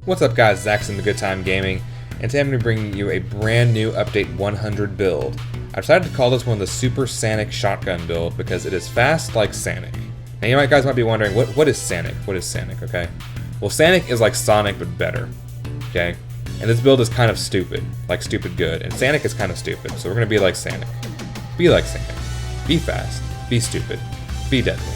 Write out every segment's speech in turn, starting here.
What's up guys, Zach's in the Good Time Gaming, and today I'm going to be bringing you a brand new Update 100 build. I decided to call this one the Super Sanic Shotgun Build because it is fast like Sanic. Now you guys might be wondering, what is Sanic? What is Sanic, okay? Well, Sanic is like Sonic but better, okay? And this build is kind of stupid, like stupid good, and Sanic is kind of stupid, so we're going to be like Sanic. Be like Sanic. Be fast. Be stupid. Be deadly.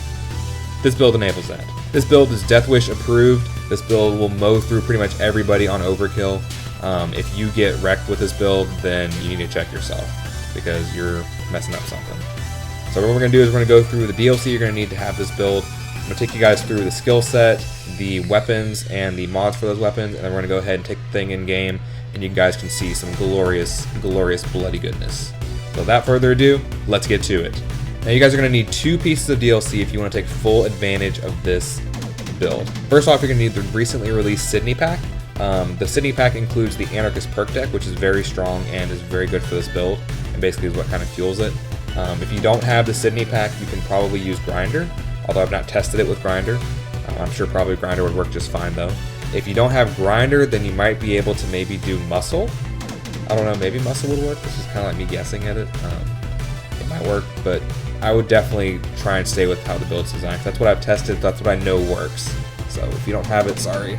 This build enables that. This build is Death Wish approved. This build will mow through pretty much everybody on overkill. If you get wrecked with this build, then you need to check yourself because you're messing up something. So what we're going to do is we're going to go through the DLC you're going to need to have this build. I'm going to take you guys through the skill set, the weapons, and the mods for those weapons, and then we're going to go ahead and take the thing in game, and you guys can see some glorious, glorious bloody goodness. So without further ado, let's get to it. Now you guys are going to need 2 pieces of DLC if you want to take full advantage of this build. First off, you're going to need the recently released Sydney pack. The Sydney pack includes the Anarchist perk deck, which is very strong and is very good for this build, and basically is what kind of fuels it. If you don't have the Sydney pack, you can probably use Grinder, although I've not tested it with Grinder. I'm sure probably Grinder would work just fine though. If you don't have Grinder, then you might be able to maybe do Muscle. I don't know, maybe Muscle would work. This is kind of like me guessing at it. It might work, but I would definitely try and stay with how the build's designed. That's what I've tested, that's what I know works. So if you don't have it, sorry.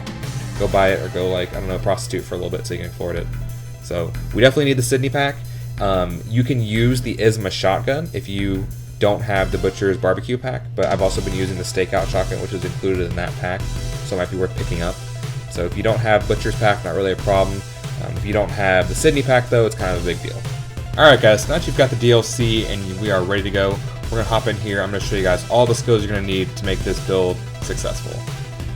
Go buy it or go, like, I don't know, prostitute for a little bit so you can afford it. So we definitely need the Sydney pack. You can use the Isma shotgun if you don't have the Butcher's barbecue pack, but I've also been using the stakeout shotgun, which is included in that pack, so it might be worth picking up. So if you don't have Butcher's pack, not really a problem. If you don't have the Sydney pack though, it's kind of a big deal. Alright guys, now that you've got the DLC and we are ready to go, we're going to hop in here. I'm going to show you guys all the skills you're going to need to make this build successful.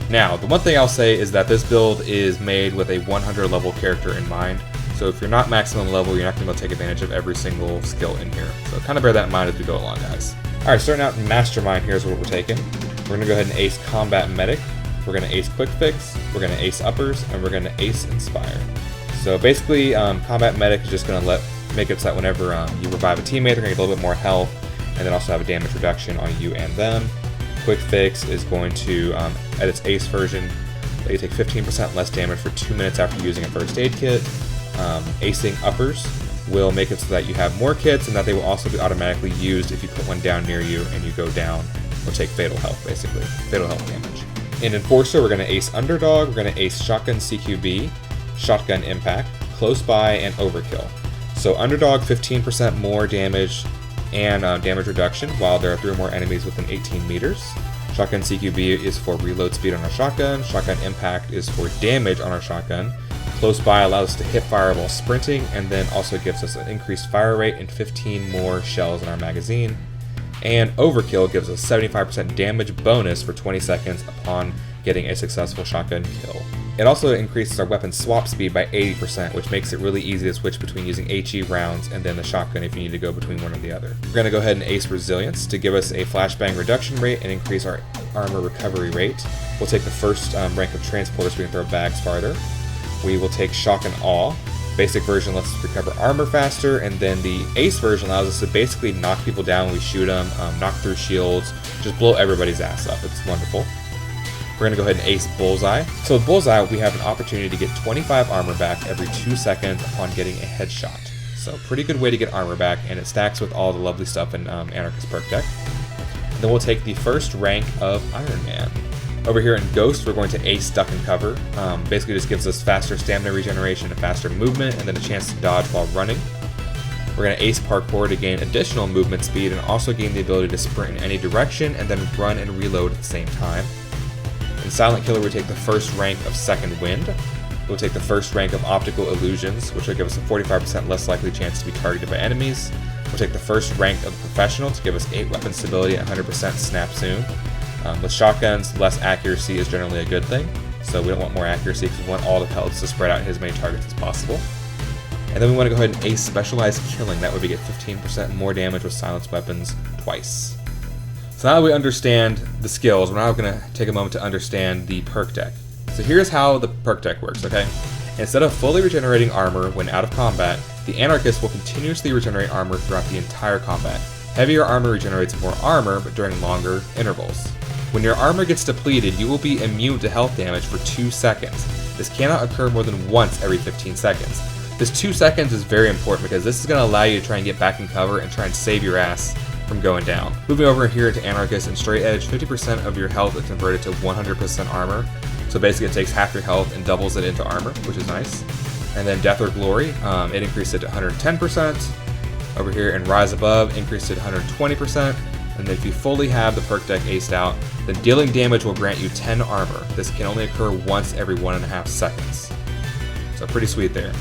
Now, the one thing I'll say is that this build is made with a 100 level character in mind. So if you're not maximum level, you're not going to be able to take advantage of every single skill in here. So kind of bear that in mind as we go along, guys. Alright, starting out in Mastermind, here's what we're taking. We're going to go ahead and ace Combat Medic. We're going to ace Quick Fix. We're going to ace Uppers. And we're going to ace Inspire. So basically, Combat Medic is just going to make it so that whenever you revive a teammate, they're going to get a little bit more health, and then also have a damage reduction on you and them. Quick Fix is going to, at its ace version, let you take 15% less damage for 2 minutes after using a first aid kit. Acing Uppers will make it so that you have more kits, and that they will also be automatically used if you put one down near you and you go down or take fatal health, basically. Fatal health damage. In Enforcer, we're going to ace Underdog, we're going to ace Shotgun CQB, Shotgun Impact, Close By, and Overkill. So Underdog, 15% more damage and damage reduction while there are 3 or more enemies within 18 meters. Shotgun CQB is for reload speed on our shotgun. Shotgun Impact is for damage on our shotgun. Close By allows us to hip fire while sprinting, and then also gives us an increased fire rate and 15 more shells in our magazine. And Overkill gives us 75% damage bonus for 20 seconds upon getting a successful shotgun kill. It also increases our weapon swap speed by 80%, which makes it really easy to switch between using HE rounds and then the shotgun if you need to go between one or the other. We're going to go ahead and ace Resilience to give us a flashbang reduction rate and increase our armor recovery rate. We'll take the first rank of Transporter so we can throw bags farther. We will take Shock and Awe. Basic version lets us recover armor faster, and then the Ace version allows us to basically knock people down when we shoot them, knock through shields, just blow everybody's ass up. It's wonderful. We're going to go ahead and ace Bullseye. So with Bullseye, we have an opportunity to get 25 armor back every 2 seconds upon getting a headshot. So pretty good way to get armor back, and it stacks with all the lovely stuff in Anarchist perk deck. And then we'll take the first rank of Iron Man. Over here in Ghost, we're going to ace Duck and Cover. Basically just gives us faster stamina regeneration and faster movement, and then a chance to dodge while running. We're going to ace Parkour to gain additional movement speed and also gain the ability to sprint in any direction and then run and reload at the same time. In Silent Killer, we take the first rank of Second Wind. We'll take the first rank of Optical Illusions, which will give us a 45% less likely chance to be targeted by enemies. We'll take the first rank of Professional to give us 8 weapon stability and 100% snap soon. With shotguns, less accuracy is generally a good thing, so we don't want more accuracy because we want all the pellets to spread out hit as many targets as possible. And then we want to go ahead and ace Specialized Killing. That way we get 15% more damage with silenced weapons twice. So now that we understand the skills, we're now going to take a moment to understand the perk deck. So here's how the perk deck works, okay? Instead of fully regenerating armor when out of combat, the Anarchist will continuously regenerate armor throughout the entire combat. Heavier armor regenerates more armor, but during longer intervals. When your armor gets depleted, you will be immune to health damage for 2 seconds. This cannot occur more than once every 15 seconds. This 2 seconds is very important because this is going to allow you to try and get back in cover and try and save your ass from going down. Moving over here to Anarchist and Straight Edge, 50% of your health is converted to 100% armor. So basically it takes half your health and doubles it into armor, which is nice. And then Death or Glory, it increased it to 110%. Over here in Rise Above, increased it to 120%. And then if you fully have the perk deck aced out, then dealing damage will grant you 10 armor. This can only occur once every 1.5 seconds. So pretty sweet there.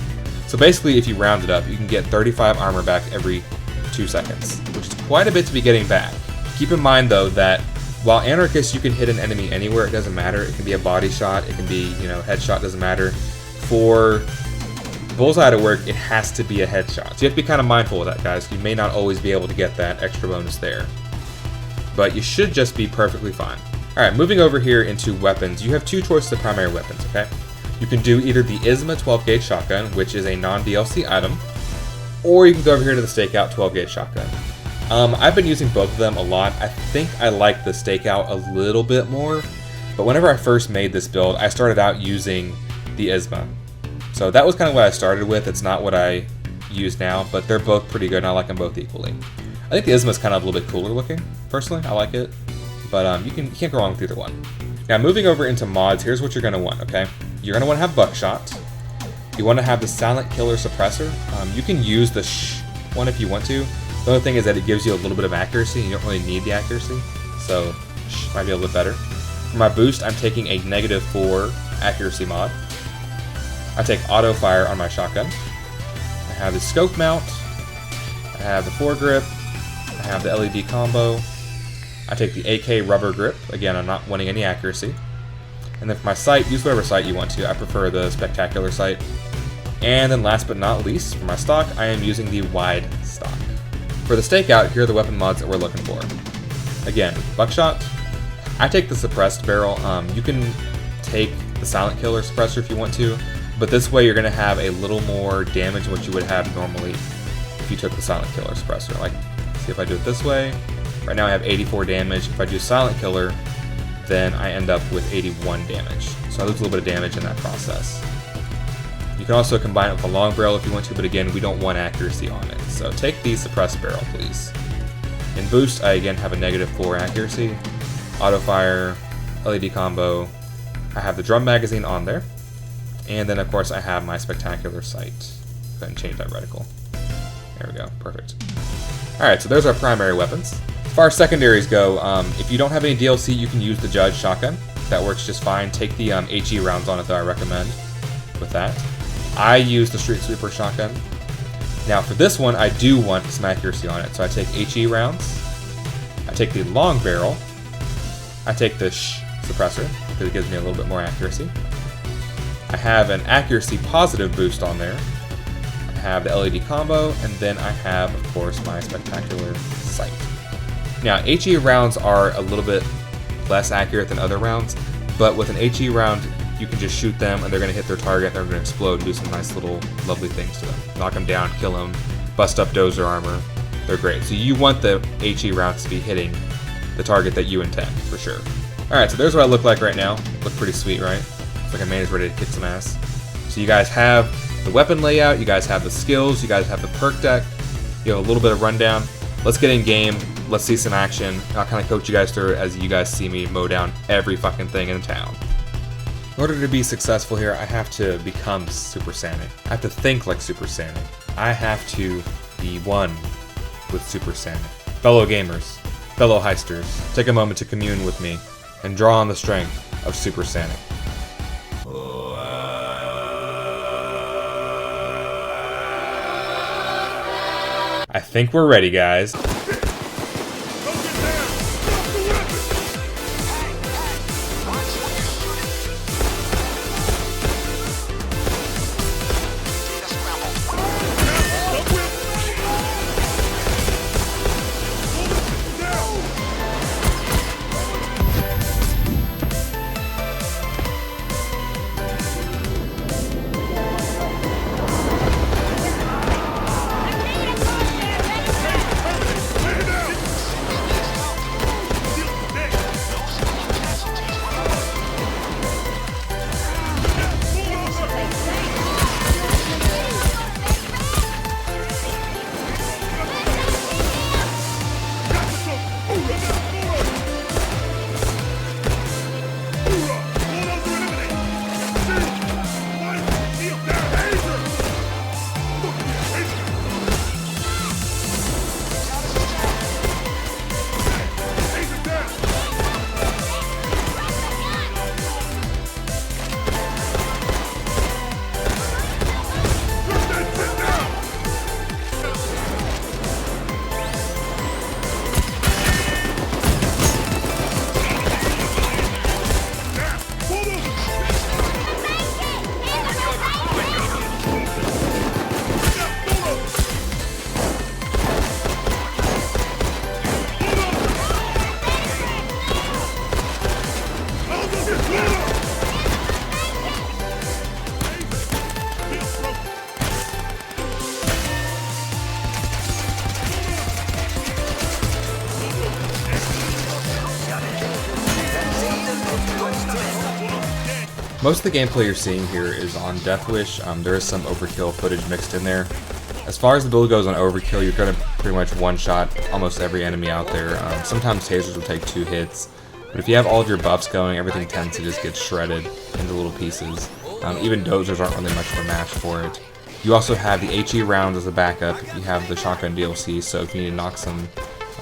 So basically, if you round it up, you can get 35 armor back every 2 seconds, which is quite a bit to be getting back. Keep in mind though that while Anarchist, you can hit an enemy anywhere, it doesn't matter. It can be a body shot, it can be, headshot, doesn't matter. For Bullseye to work, it has to be a headshot. So you have to be kind of mindful of that, guys. You may not always be able to get that extra bonus there. But you should just be perfectly fine. Alright, moving over here into weapons, you have 2 choices of primary weapons, okay? You can do either the ISMA 12-gauge shotgun, which is a non-DLC item, or you can go over here to the Stakeout 12-gauge shotgun. I've been using both of them a lot. I think I like the Stakeout a little bit more, but whenever I first made this build, I started out using the ISMA. So that was kind of what I started with. It's not what I use now, but they're both pretty good, and I like them both equally. I think the ISMA is kind of a little bit cooler looking, personally. I like it, but you can't go wrong with either one. Now, moving over into mods, here's what you're going to want, okay? You're going to want to have Buckshot. You want to have the Silent Killer Suppressor. You can use the one if you want to. The only thing is that it gives you a little bit of accuracy, and you don't really need the accuracy, so might be a little bit better. For my boost, I'm taking a -4 accuracy mod. I take Auto Fire on my shotgun. I have the Scope Mount. I have the Foregrip. I have the LED combo. I take the AK Rubber Grip. Again, I'm not wanting any accuracy. And then for my sight, use whatever sight you want to. I prefer the Spectacular sight. And then last but not least, for my stock, I am using the Wide stock. For the Stakeout, here are the weapon mods that we're looking for. Again, Buckshot. I take the Suppressed Barrel. You can take the Silent Killer Suppressor if you want to, but this way you're going to have a little more damage than what you would have normally if you took the Silent Killer Suppressor. Like, see if I do it this way. Right now I have 84 damage. If I do Silent Killer, then I end up with 81 damage. So I lose a little bit of damage in that process. You can also combine it with a long barrel if you want to, but again, we don't want accuracy on it. So take the suppressed barrel, please. In boost, I again have a -4 accuracy, auto fire, LED combo. I have the drum magazine on there. And then of course I have my spectacular sight. Go ahead and change that reticle. There we go, perfect. Alright, so there's our primary weapons. As far as secondaries go, if you don't have any DLC, you can use the Judge shotgun. That works just fine. Take the HE rounds on it, though, I recommend with that. I use the Street Sweeper shotgun. Now, for this one, I do want some accuracy on it, so I take HE rounds. I take the long barrel. I take the suppressor, because it gives me a little bit more accuracy. I have an accuracy positive boost on there. I have the LED combo, and then I have, of course, my spectacular sight. Now, HE rounds are a little bit less accurate than other rounds, but with an HE round, you can just shoot them and they're going to hit their target, they're going to explode and do some nice little lovely things to them. Knock them down, kill them, bust up dozer armor. They're great. So you want the HE rounds to be hitting the target that you intend, for sure. Alright, so there's what I look like right now. Look pretty sweet, right? It's like a man is ready to kick some ass. So you guys have the weapon layout, you guys have the skills, you guys have the perk deck, you have a little bit of rundown. Let's get in game. Let's see some action. I'll kind of coach you guys through it as you guys see me mow down every fucking thing in town. In order to be successful here, I have to become Super Sanic. I have to think like Super Sanic. I have to be one with Super Sanic. Fellow gamers, fellow heisters, take a moment to commune with me and draw on the strength of Super Sanic. I think we're ready, guys. Most of the gameplay you're seeing here is on Death Wish. There is some overkill footage mixed in there. As far as the build goes on overkill, you're going to pretty much one-shot almost every enemy out there. Sometimes tasers will take 2 hits, but if you have all of your buffs going, everything tends to just get shredded into little pieces. Even dozers aren't really much of a match for it. You also have the HE rounds as a backup. You have the shotgun DLC, so if you need to knock some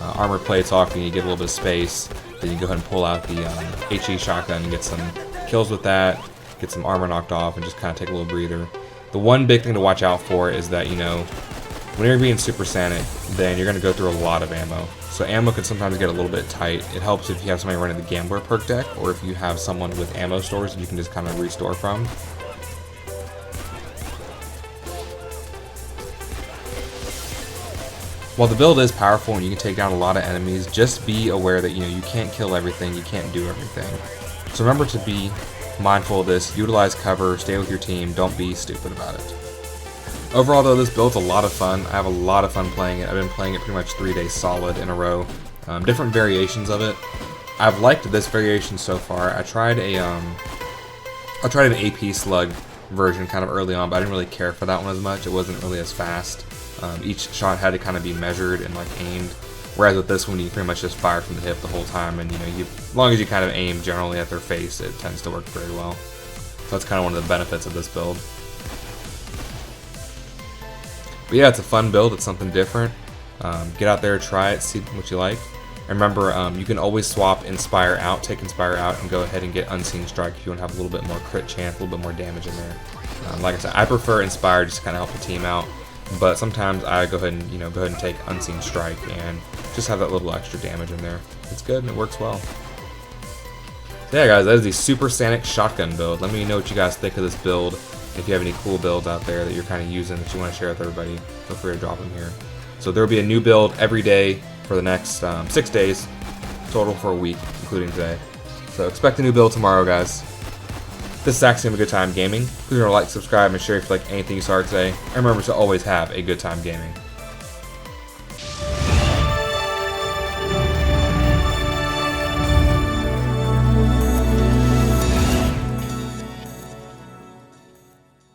armor plates off and you get a little bit of space, then you go ahead and pull out the HE shotgun and get some kills with that, get some armor knocked off, and just kind of take a little breather. The one big thing to watch out for is that, you know, when you're being Super Sanic, then you're going to go through a lot of ammo. So ammo can sometimes get a little bit tight. It helps if you have somebody running the Gambler perk deck, or if you have someone with ammo stores that you can just kind of restore from. While the build is powerful and you can take down a lot of enemies, just be aware that, you know, you can't kill everything, you can't do everything. So remember to be mindful of this, utilize cover, stay with your team, don't be stupid about it. Overall though, this build's a lot of fun. I have a lot of fun playing it. I've been playing it pretty much 3 days solid in a row. Different variations of it. I've liked this variation so far. I tried an AP slug version kind of early on, but I didn't really care for that one as much. It wasn't really as fast. Each shot had to kind of be measured and like aimed. Whereas with this one, you pretty much just fire from the hip the whole time, and you know, as long as you kind of aim generally at their face, it tends to work very well. So that's kind of one of the benefits of this build. But yeah, it's a fun build. It's something different. Get out there, try it, see what you like. And remember, you can always swap Inspire out, take Inspire out, and go ahead and get Unseen Strike if you want to have a little bit more crit chance, a little bit more damage in there. Like I said, I prefer Inspire just to kind of help the team out. But sometimes I go ahead and take Unseen Strike and just have that little extra damage in there. It's good and it works well. So yeah guys, that is the Super Sanic Shotgun Build. Let me know what you guys think of this build. If you have any cool builds out there that you're kind of using that you want to share with everybody, feel free to drop them here. So there will be a new build every day for the next 6 days, total for a week, including today. So expect a new build tomorrow, guys. This is actually a good time gaming. Please remember to like, subscribe, and share if you like anything you saw today. And remember to always have a good time gaming.